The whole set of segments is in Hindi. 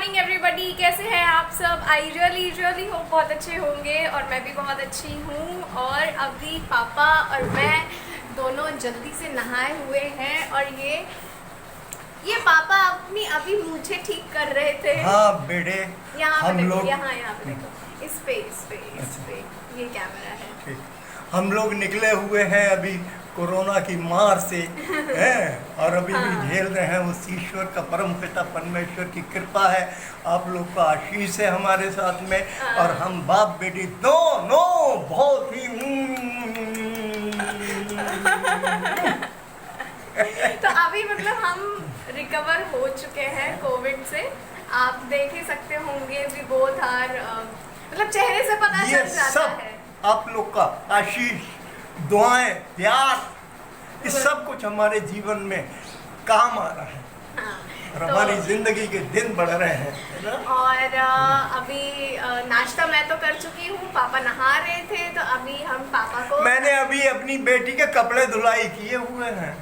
मॉर्निंग एवरीबॉडी, कैसे हैं आप सब। आई रियली होप बहुत अच्छे होंगे और मैं भी बहुत अच्छी हूँ। और अभी पापा और मैं दोनों जल्दी से नहाए हुए हैं और ये पापा अपनी अभी मूछें ठीक कर रहे थे। हाँ बेटे, यहाँ पे हम देखो, लोग यहाँ पे देखो, इस पे ये कैमरा है। ठीक, हम लोग निकले हुए हैं अभी कोरोना की मार से हैं और अभी भी झेल रहे हैं। उस ईश्वर का परम पिता परमेश्वर की कृपा है, आप लोग का आशीष है हमारे साथ में। और हम बाप बेटी दोनों बहुत ही तो अभी मतलब हम रिकवर हो चुके हैं कोविड से। आप देख ही सकते होंगे भी बोथ आर मतलब चेहरे से पता ये चल जाता सब है। आप लोग का आशीष, दुआएं, प्यार, ये सब कुछ हमारे जीवन में काम आ रहा है। और तो हमारी जिंदगी के दिन बढ़ रहे हैं। और अभी नाश्ता मैं तो कर चुकी हूँ, पापा नहा रहे थे तो अभी हम पापा को मैंने अभी अपनी बेटी के कपड़े धुलाई किए हुए हैं।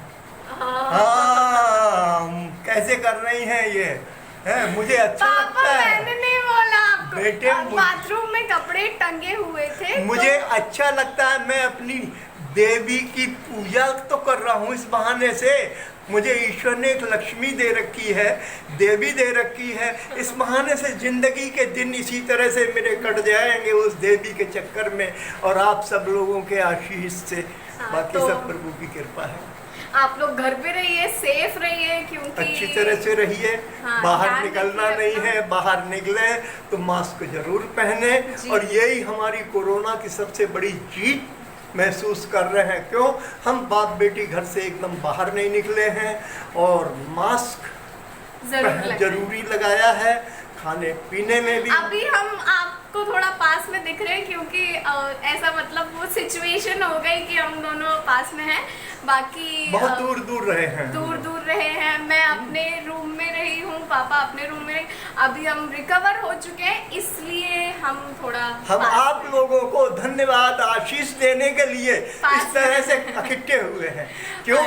कैसे कर रही हैं ये है, मुझे अच्छा पापा लगता है। मैंने नहीं बोला आपको, बेटे, बाथरूम में कपड़े टंगे हुए थे। मुझे अच्छा लगता है, मैं अपनी देवी की पूजा तो कर रहा हूँ इस बहाने से। मुझे ईश्वर ने एक लक्ष्मी दे रखी है, देवी दे रखी है। इस बहाने से जिंदगी के दिन इसी तरह से मेरे कट जाएंगे उस देवी के चक्कर में, और आप सब लोगों के आशीष से। बाकी तो सब प्रभु की कृपा है। आप लोग घर पे रहिए, सेफ रहिए, क्योंकि अच्छी तरह से रहिए। बाहर ध्यान निकलना रखिए नहीं अपना। है, बाहर निकले तो मास्क जरूर पहने। और यही हमारी कोरोना की सबसे बड़ी जीत महसूस कर रहे हैं। क्यों? हम बाप बेटी घर से एकदम बाहर नहीं निकले हैं और मास्क जरूरी लगाया है। खाने पीने में भी अभी हम आपको थोड़ा पास में दिख रहे हैं क्योंकि ऐसा मतलब वो सिचुएशन हो गई कि हम दोनों पास में हैं। बाकी बहुत दूर रहे हैं, दूर रहे हैं। मैं अपने रूम में रही हूँ, पापा अपने रूम में। अभी हम रिकवर हो चुके हैं, इसलिए हम थोड़ा हम आप लोगों को धन्यवाद आशीष देने के लिए इस तरह से इकट्ठे हुए हैं। क्यों?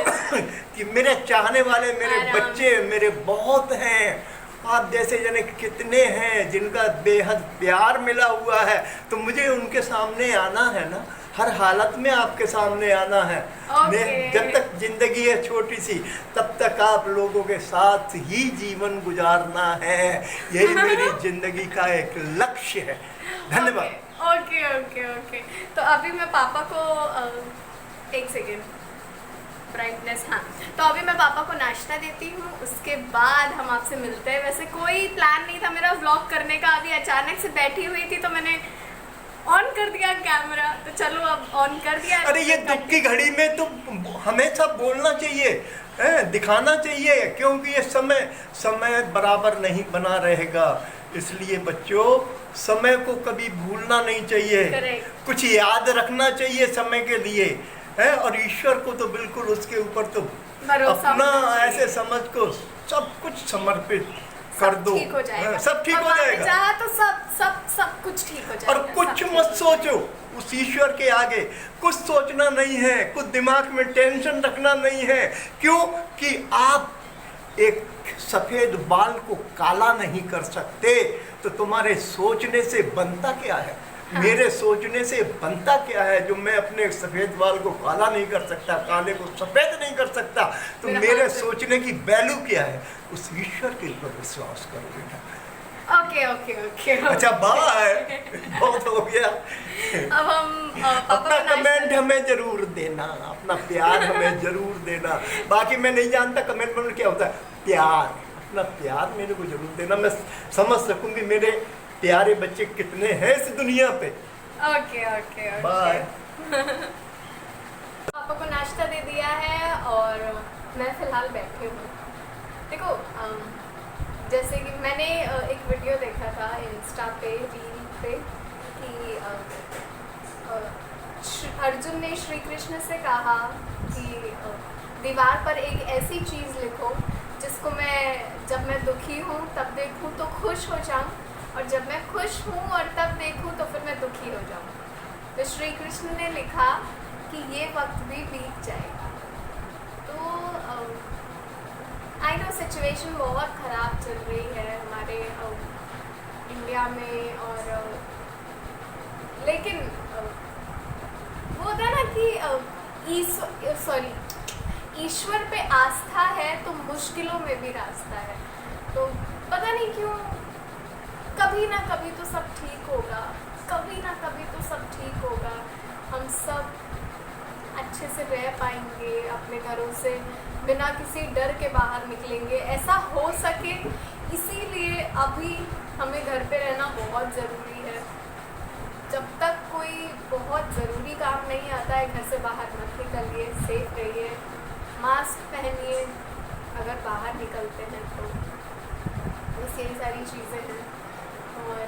कि मेरे चाहने वाले, मेरे बच्चे मेरे बहुत हैं। आप जैसे जने कितने हैं जिनका बेहद प्यार मिला हुआ है, तो मुझे उनके सामने आना है ना, हर हालत में आपके सामने आना है। जब तक जिंदगी है छोटी सी, तब तक आप लोगों के साथ ही जीवन गुजारना है। यही मेरी जिंदगी का एक लक्ष्य है। धन्यवाद। ओके। तो अभी मैं पापा को एक सेकेंड ब्राइटनेस, हाँ, तो अभी मैं पापा को नाश्ता देती हूँ, उसके बाद हम आपसे मिलते हैं। वैसे कोई प्लान नहीं था मेरा व्लॉग करने का, अभी अचानक से बैठी हुई थी तो मैंने ऑन कर दिया कैमरा। तो चलो अब ऑन कर दिया। अरे ये दुख की घड़ी में तो हमेशा बोलना चाहिए, दिखाना चाहिए, क्योंकि ये समय बराबर नहीं बना रहेगा। इसलिए बच्चों, समय को कभी भूलना नहीं चाहिए। Correct. कुछ याद रखना चाहिए समय के लिए है। और ईश्वर को तो बिल्कुल उसके ऊपर तो अपना ऐसे समझ को सब कुछ समर्पित कर दो, ठीक हो जाएगा। सब ठीक हो जाएगा। चाहा तो सब कुछ ठीक हो जाएगा। और कुछ मत सोचो उस ईश्वर के आगे, कुछ सोचना नहीं है, कुछ दिमाग में टेंशन रखना नहीं है। क्यों? कि आप एक सफेद बाल को काला नहीं कर सकते, तो तुम्हारे सोचने से बनता क्या है? मेरे सोचने से बनता क्या है? जो मैं अपने सफेद बाल को काला नहीं कर सकता, काले को सफेद नहीं कर सकता, तो मेरे सोचने की वैल्यू क्या है? उस ईश्वर के ऊपर विश्वास करो बेटा। ओके। अच्छा बाय, बहुत हो गया। अब हम अपना कमेंट हमें जरूर देना, अपना प्यार हमें जरूर देना। बाकी मैं नहीं जानता कमेंट में क्या होता है। प्यार, अपना प्यार मेरे को जरूर देना, मैं समझ सकूंगी मेरे प्यारे बच्चे कितने हैं इस दुनिया पे। ओके। बाय। पापा को नाश्ता दे दिया है और मैं फिलहाल बैठी हूँ। देखो जैसे कि मैंने एक वीडियो देखा था इंस्टा पे, रील पे, कि अर्जुन ने श्री कृष्ण से कहा कि दीवार पर एक ऐसी चीज़ लिखो जिसको जब मैं दुखी हूँ तब देखूँ तो खुश हो जाऊँ, और जब मैं खुश हूँ और तब देखूँ तो फिर मैं दुखी हो जाऊँ। तो श्री कृष्ण ने लिखा कि ये वक्त भी बीत जाएगा। तो आई नो सिचुएशन बहुत ख़राब चल रही है, हमारे में। और लेकिन वो होता है ना कि ईश्वर पे आस्था है तो मुश्किलों में भी रास्ता है। तो पता नहीं क्यों कभी ना कभी तो सब ठीक होगा, कभी ना कभी तो सब ठीक होगा। हम सब अच्छे से रह पाएंगे, अपने घरों से बिना किसी डर के बाहर निकलेंगे, ऐसा हो सके। इसीलिए अभी हमें घर पे रहना बहुत ज़रूरी है। जब तक कोई बहुत ज़रूरी काम नहीं आता है, घर से बाहर मत निकलिए, सेफ रहिए, मास्क पहनिए अगर बाहर निकलते हैं तो। बस यही सारी चीज़ें हैं। और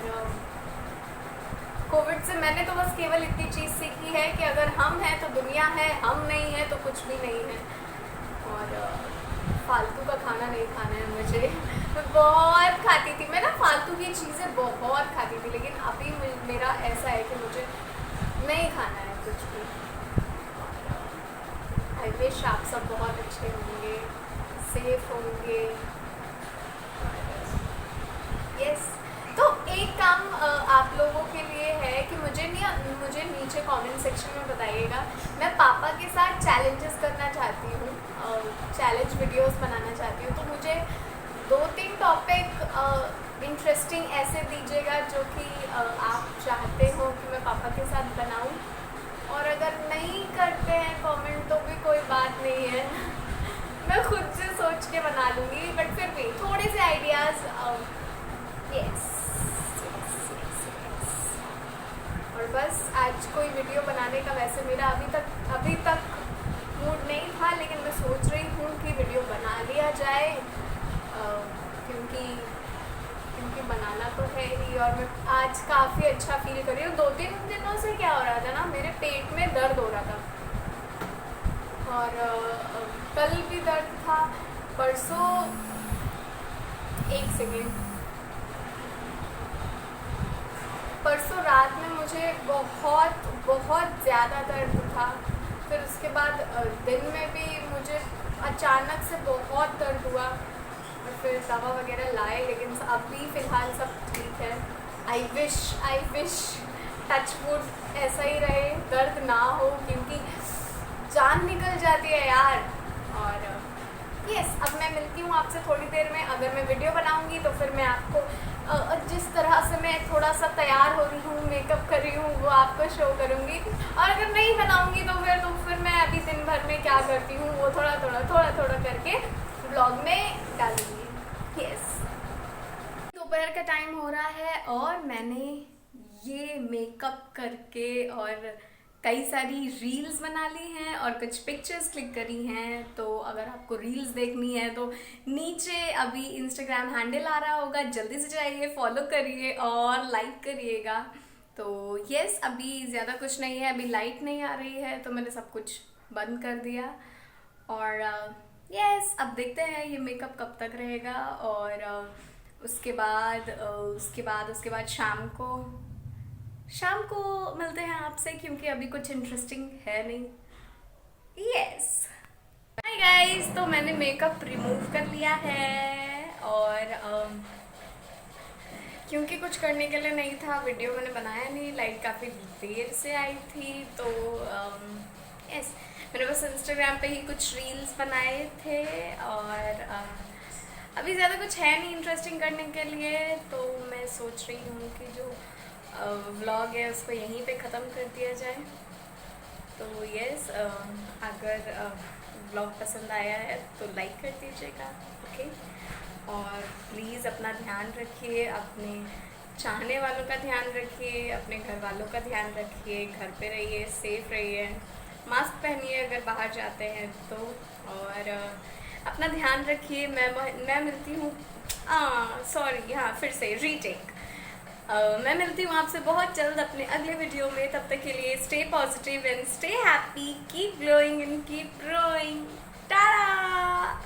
कोविड से मैंने तो बस केवल इतनी चीज़ सीखी है कि अगर हम हैं तो दुनिया है, हम नहीं है तो कुछ भी नहीं है। और फालतू का खाना नहीं खाना है मुझे। मैं बहुत खाती थी, मैं ना फालतू की चीज़ें बहुत खाती थी, लेकिन अभी मेरा ऐसा है कि मुझे नहीं खाना है कुछ भी। आई विश आप सब बहुत अच्छे होंगे, सेफ होंगे। यस, तो एक काम आप लोगों के लिए है कि मुझे नीचे कमेंट सेक्शन में बताइएगा। मैं पापा के साथ चैलेंजेस करना चाहती हूँ, चैलेंज वीडियोस बनाना चाहती हूँ। तो मुझे 2-3 टॉपिक इंटरेस्टिंग ऐसे दीजिएगा जो कि आप चाहते हो कि मैं पापा के साथ बनाऊँ। और अगर नहीं करते हैं कमेंट तो भी कोई बात नहीं है, मैं खुद से सोच के बना लूँगी। बट फिर भी थोड़े से आइडियाज़। यस। और बस आज कोई वीडियो बनाने का वैसे मेरा अभी तक मूड नहीं था, लेकिन मैं सोच रही हूँ कि वीडियो बना लिया जाए, क्योंकि बनाना तो है ही। और मैं आज काफ़ी अच्छा फील कर रही हूँ। 2-3 दिनों से क्या हो रहा था ना, मेरे पेट में दर्द हो रहा था, और कल भी दर्द था, परसों। एक सेकेंड, परसों रात में मुझे बहुत ज़्यादा दर्द था। फिर उसके बाद दिन में भी मुझे अचानक से बहुत दर्द हुआ, और फिर दवा वगैरह लाए, लेकिन अभी फ़िलहाल सब ठीक है। आई विश टच वुड ऐसा ही रहे, दर्द ना हो, क्योंकि जान निकल जाती है यार। और यस, अब मैं मिलती हूँ आपसे थोड़ी देर में। अगर मैं वीडियो बनाऊँगी तो फिर मैं आपको जिस तरह से मैं थोड़ा सा तैयार हो रही हूँ, मेकअप कर रही हूँ, वो आपको शो करूँगी। और अगर नहीं बनाऊँगी तो फिर मैं अभी दिन भर में क्या करती हूँ वो थोड़ा करके ब्लॉग में डालूँगी। यस, दोपहर का टाइम हो रहा है और मैंने ये मेकअप करके और कई सारी रील्स बना ली हैं और कुछ पिक्चर्स क्लिक करी हैं। तो अगर आपको रील्स देखनी है तो नीचे अभी इंस्टाग्राम हैंडल आ रहा होगा, जल्दी से जाइए, फॉलो करिए और लाइक करिएगा। तो यस, अभी ज़्यादा कुछ नहीं है, अभी लाइट नहीं आ रही है तो मैंने सब कुछ बंद कर दिया। और यस, अब देखते हैं ये मेकअप कब तक रहेगा। और उसके बाद शाम को मिलते हैं आपसे, क्योंकि अभी कुछ इंटरेस्टिंग है नहीं। यस, हाय गाइस, तो मैंने मेकअप रिमूव कर लिया है। और क्योंकि कुछ करने के लिए नहीं था, वीडियो मैंने बनाया नहीं, लाइट काफ़ी देर से आई थी। तो यस, मैंने बस इंस्टाग्राम पे ही कुछ रील्स बनाए थे। और अभी ज़्यादा कुछ है नहीं इंटरेस्टिंग करने के लिए, तो मैं सोच रही हूँ कि जो व्लॉग है उसको यहीं पे ख़त्म कर दिया जाए। तो यस, अगर व्लॉग पसंद आया है तो लाइक कर दीजिएगा, ओके। और प्लीज़ अपना ध्यान रखिए, अपने चाहने वालों का ध्यान रखिए, अपने घर वालों का ध्यान रखिए, घर पे रहिए, सेफ रहिए, मास्क पहनिए अगर बाहर जाते हैं तो। और अपना ध्यान रखिए। मैं मिलती हूँ, सॉरी, हाँ, फिर से रीटेक। मैं मिलती हूँ आपसे बहुत जल्द अपने अगले वीडियो में। तब तक के लिए stay positive and stay happy, keep glowing and keep growing. Tata.